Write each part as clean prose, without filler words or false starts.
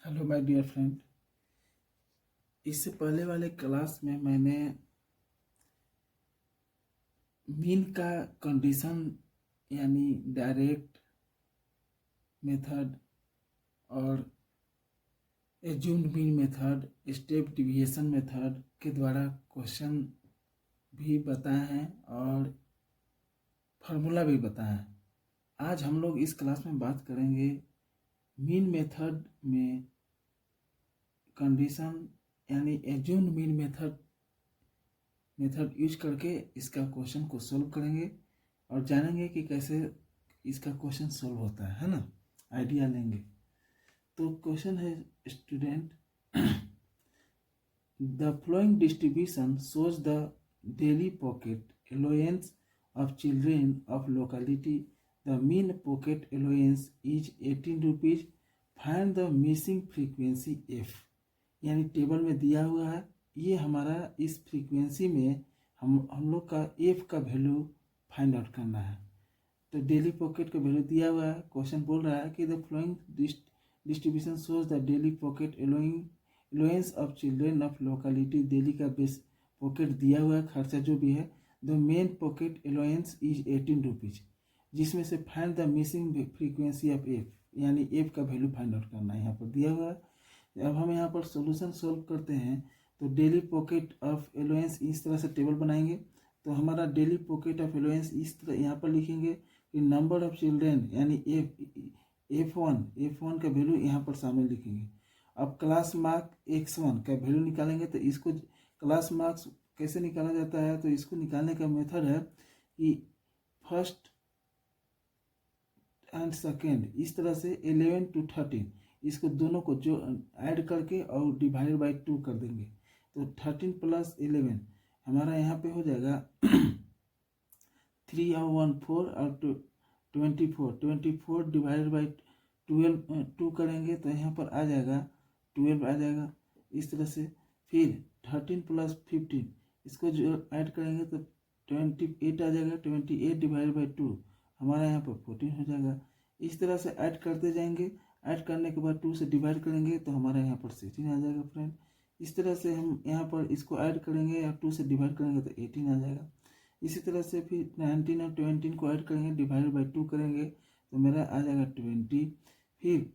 Hello my dear friend. इससे पहले वाले क्लास में मैंने मीन का कंडीशन यानी डायरेक्ट मेथड और assumed mean method, step deviation method के द्वारा क्वेश्चन भी बताए हैं और फार्मूला भी बताया है। आज हम लोग इस क्लास में बात करेंगे मीन मेथड में कंडीशन यानी एज्यूम्ड मीन मेथड यूज करके इसका क्वेश्चन को सोल्व करेंगे और जानेंगे कि कैसे इसका क्वेश्चन सोल्व होता है ना, आइडिया लेंगे। तो क्वेश्चन है student, the flowing distribution shows the daily pocket allowance of children of locality, the mean pocket allowance is 18 rupees, find the missing frequency F. यानी टेबल में दिया हुआ है, ये हमारा इस फ्रीक्वेंसी में हम लोग का एफ का वैल्यू फाइंड आउट करना है। तो डेली पॉकेट का वैल्यू दिया हुआ है। क्वेश्चन बोल रहा है कि the flowing distribution shows the daily pocket allowance of children of locality. Daily का बेस पॉकेट दिया हुआ है, खर्चा जो भी है। The main pocket allowance is 18 rupees, जिसमें से find the missing frequency of F, यानी एफ का वैल्यू फाइंड आउट करना है। यहाँ पर दिया हुआ है। अब हम यहाँ पर सॉल्यूशन सोल्व करते हैं। तो डेली पॉकेट ऑफ अलाउंस इस तरह से टेबल बनाएंगे। तो हमारा डेली पॉकेट ऑफ अलाउंस इस तरह यहाँ पर लिखेंगे कि नंबर ऑफ चिल्ड्रेन यानी एफ वन का वैल्यू यहाँ पर शामिल लिखेंगे। अब क्लास मार्क x1 का वैल्यू निकालेंगे। तो इसको क्लास मार्क्स कैसे निकाला जाता है, तो इसको निकालने का मेथड है कि फर्स्ट एंड सेकेंड इस तरह से 11 to 13 इसको दोनों को जो ऐड करके और डिवाइडेड बाई 2 कर देंगे। तो 13 प्लस 11 हमारा यहाँ पे हो जाएगा 3 और 1 4 और 24 डिवाइडेड बाई 12 2 करेंगे तो यहाँ पर आ जाएगा 12 आ जाएगा इस तरह से। फिर 13 प्लस 15 इसको जो ऐड करेंगे तो 28 आ जाएगा। 28 डिवाइडेड बाई 2 हमारा यहाँ पर 14 हो जाएगा। इस तरह से ऐड करते जाएंगे। ऐड करने के बाद 2 से डिवाइड करेंगे तो हमारा यहाँ पर 16 आ जाएगा फ्रेंड। इस तरह से हम यहाँ पर इसको ऐड करेंगे या 2 से डिवाइड करेंगे तो 18 आ जाएगा। इसी तरह से फिर 19 और 20 को ऐड करेंगे, डिवाइड बाई 2 करेंगे तो मेरा आ जाएगा 20। फिर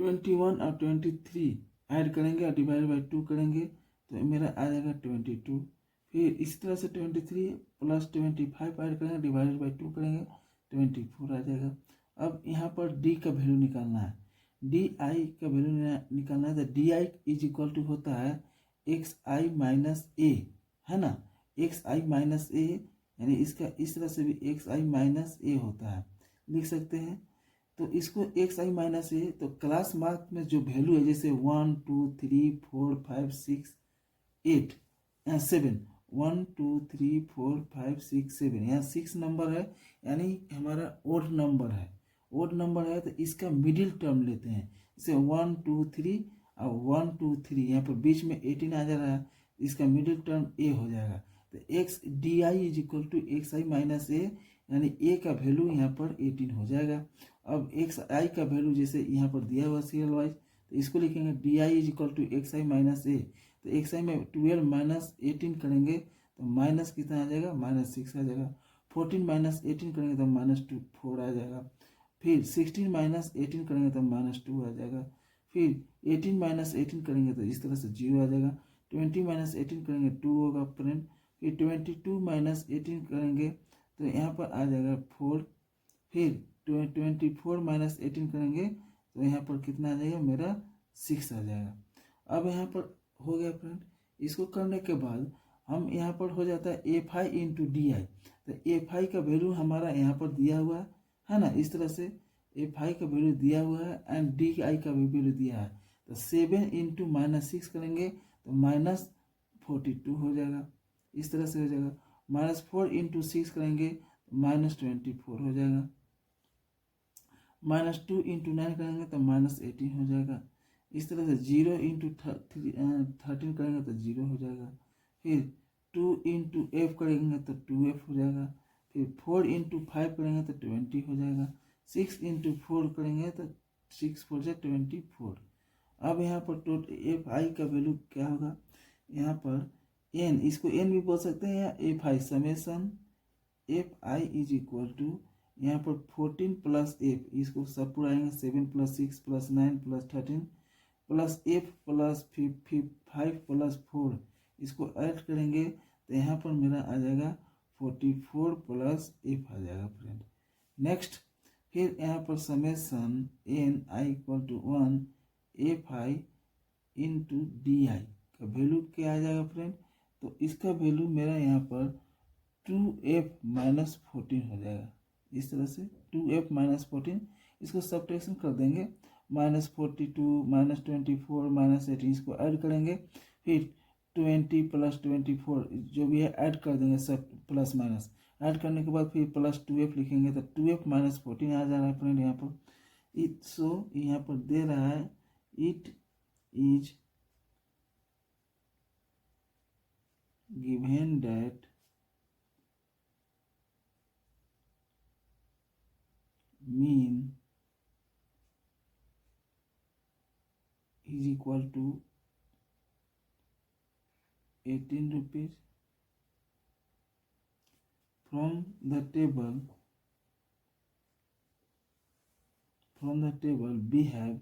21 और 23 ऐड करेंगे और डिवाइड बाई 2 करेंगे तो मेरा आ जाएगा 22। फिर इसी तरह से 23 प्लस 25 ऐड करेंगे, डिवाइडेड बाई 2 करेंगे 24 आ जाएगा। अब यहाँ पर डी का वैल्यू निकालना है। डी आई का वैल्यू निकालना है। तो D I is equal to होता है एक्स आई माइनस ए, है ना। एक्स आई माइनस ए यानी इसका इस तरह से भी एक्स आई माइनस ए होता है, लिख सकते हैं। तो इसको एक्स आई माइनस ए, तो क्लास मार्क में जो वैल्यू है जैसे 1 2 3 4 5 6 8 7 1 2 3 4 5 6 7 यहाँ 6 नंबर है, यानी हमारा ओड नंबर है। ओड नंबर है तो इसका मिडिल टर्म लेते हैं। जैसे 1 2 3 और 1 2 3 यहाँ पर बीच में 18 आ जा रहा है, इसका मिडिल टर्म ए हो जाएगा। तो X D I is equal to X I minus A, यानी ए का वैल्यू यहाँ पर 18 हो जाएगा। अब एक्स आई का वैल्यू जैसे यहाँ पर दिया हुआ सीरियल वाइज, तो इसको लिखेंगे D I is equal to X I minus A. तो एक्स आई में 12 माइनस 18 करेंगे तो माइनस कितना आ जाएगा, -6 आ जाएगा। 14 माइनस 18 करेंगे तो -4 आ जाएगा। फिर 16 माइनस 18 करेंगे तो -2 आ जाएगा। फिर 18 माइनस 18 करेंगे तो इस तरह से 0 आ जाएगा। 20 माइनस 18 करेंगे 2 होगा फ्रेंड। फिर 22 माइनस 18 करेंगे तो यहाँ पर आ जाएगा 4। फिर 24 माइनस 18 करेंगे तो यहाँ पर कितना आ जाएगा, मेरा 6 आ जाएगा। अब यहाँ पर हो गया फ्रेंड। इसको करने के बाद हम यहाँ पर हो जाता है एफ आई इंटू डी आई। तो एफ आई का वैल्यू हमारा यहाँ पर दिया हुआ है ना, इस तरह से एफ आई का वैल्यू दिया हुआ है एंड डी आई का भी वैल्यू दिया है। तो 7 इंटू -6 करेंगे तो -42 हो जाएगा, इस तरह से हो जाएगा। -4 इंटू 6 करेंगे तो -24 हो जाएगा। -2 इंटू 9 करेंगे तो -18 हो जाएगा। इस तरह से 0 इंटू 13 करेंगे तो 0 हो जाएगा। फिर 2 इंटू एफ करेंगे तो 2f हो जाएगा। फिर 4 इंटू 5 करेंगे तो 20 हो जाएगा। 6 इंटू 4 करेंगे तो 6 4 जा 24। अब यहाँ पर टोटल एफ आई का वैल्यू क्या होगा, यहाँ पर एन, इसको एन भी बोल सकते हैं या F I, summation F I is equal to यहाँ पर 14 प्लस एफ, इसको सब पूरा आएंगे 7 plus 6 plus 9 plus 13 plus F plus 5 plus 4, इसको ऐड करेंगे तो यहाँ पर मेरा आ जाएगा 44 प्लस एफ आ जाएगा फ्रेंड। नेक्स्ट फिर यहाँ पर summation N I equal to 1 F I into D I का वैल्यू क्या आ जाएगा फ्रेंड, तो इसका वैल्यू मेरा यहाँ पर 2f माइनस 14 हो जाएगा। इस तरह से 2f माइनस 14, इसको सब्ट्रैक्शन कर देंगे, -42 -24 -18, इसको ऐड करेंगे, फिर 20 प्लस 24 जो भी है ऐड कर देंगे, सब प्लस माइनस ऐड करने के बाद फिर प्लस 2f लिखेंगे, तो 2f माइनस 14 आ जा रहा है फ्रेंड यहाँ पर। सो यहाँ पर दे रहा है it is given that mean is equal to 18 rupees। from the table we have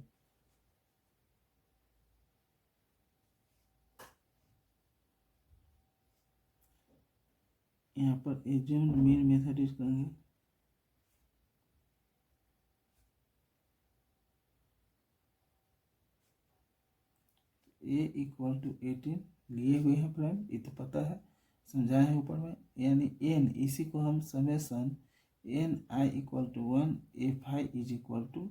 यहाँ पर assumed mean मेथड यूज करेंगे, a इक्वल टू 18 लिए हुए हैं फ्रेंड, ये तो पता है, समझाए हैं ऊपर में, यानी n, इसी को हम summation N I equal to 1 F I is equal to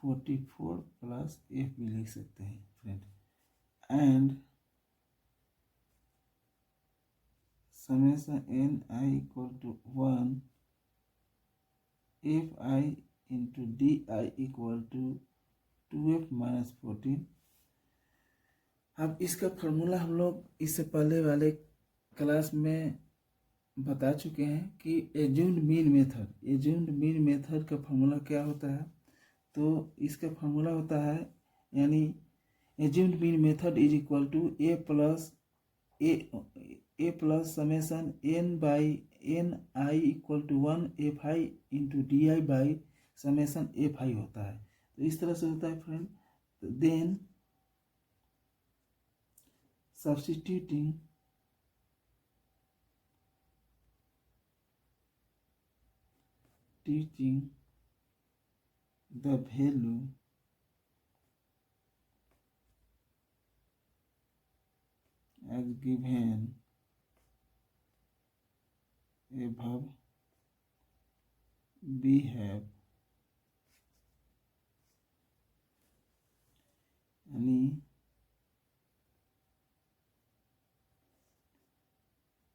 44 plus F भी लिख सकते हैं friend, and summation N I equal to 1 F I into D I equal to 2f minus 14। अब इसका फॉर्मूला हम लोग इससे पहले वाले क्लास में बता चुके हैं कि एज्यूम्ड मीन मेथड का फॉर्मूला क्या होता है, तो इसका फॉर्मूला होता है, यानी assumed mean method is equal to A plus summation N by N I equal to 1 F I into D I by summation F I होता है। तो इस तरह से होता है friend. Then substituting teaching the value as given above, we have any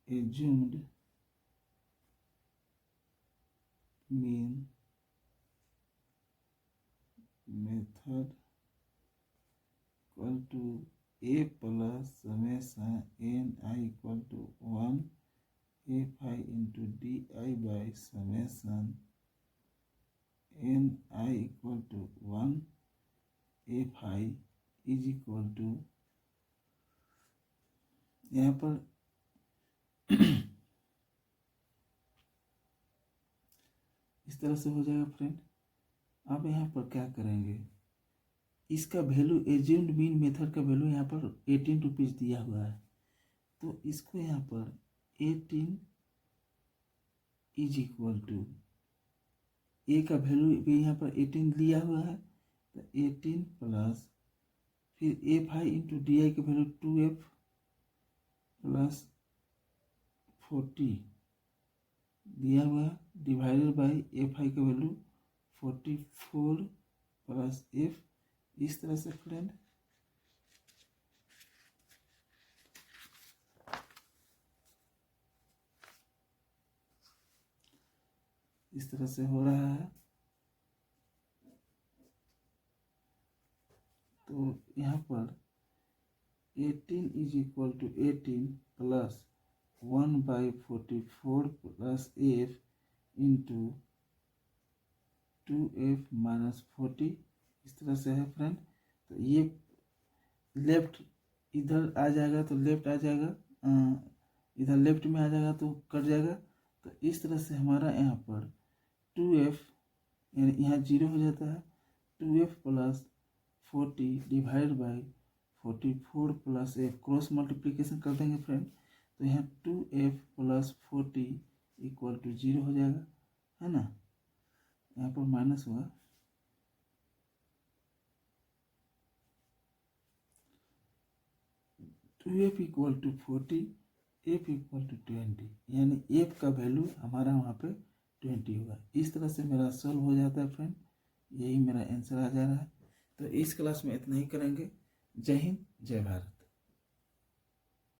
assumed mean method equal to a plus summation n I equal to 1 f I into d I by summation n I equal to 1 f I is equal to, यहाँ पर इस तरह से हो जाएगा friend. अब यहाँ पर क्या करेंगे, इसका वैल्यू एज्यूम्ड मीन मेथड का वैल्यू यहाँ पर 18 रुपीज़ दिया हुआ है, तो इसको यहाँ पर 18 इज इक्वल टू ए का वैल्यू भी यहाँ पर 18 दिया हुआ है, तो 18 प्लस फिर F I into D I का वैल्यू 2f प्लस 40 दिया हुआ है, डिवाइडेड बाई एफ आई का वैल्यू 44 प्लस एफ। इस तरह से फ्रेंड इस तरह से हो रहा है। तो यहाँ पर 18 is equal to 18 plus 1/44 plus F into 2f minus 40, इस तरह से है फ्रेंड। तो ये लेफ्ट इधर आ जाएगा तो लेफ्ट आ जाएगा, इधर लेफ्ट में आ जाएगा तो कट जाएगा। तो इस तरह से हमारा यहाँ पर 2f यानी यहाँ 0 हो जाता है। 2f plus 40 divide by 44 plus f cross multiplication कर देंगे फ्रेंड। तो यहाँ 2f प्लस 40 इक्वल टू 0 हो जाएगा, है ना। यहाँ पर माइनस हुआ। Two F equal to 40, F equal to 20, यानी एफ का वैल्यू हमारा वहाँ पे 20 होगा। इस तरह से मेरा सॉल्व हो जाता है फ्रेंड, यही मेरा आंसर आ जा रहा है। तो इस क्लास में इतना ही करेंगे। जय हिंद, जय भारत।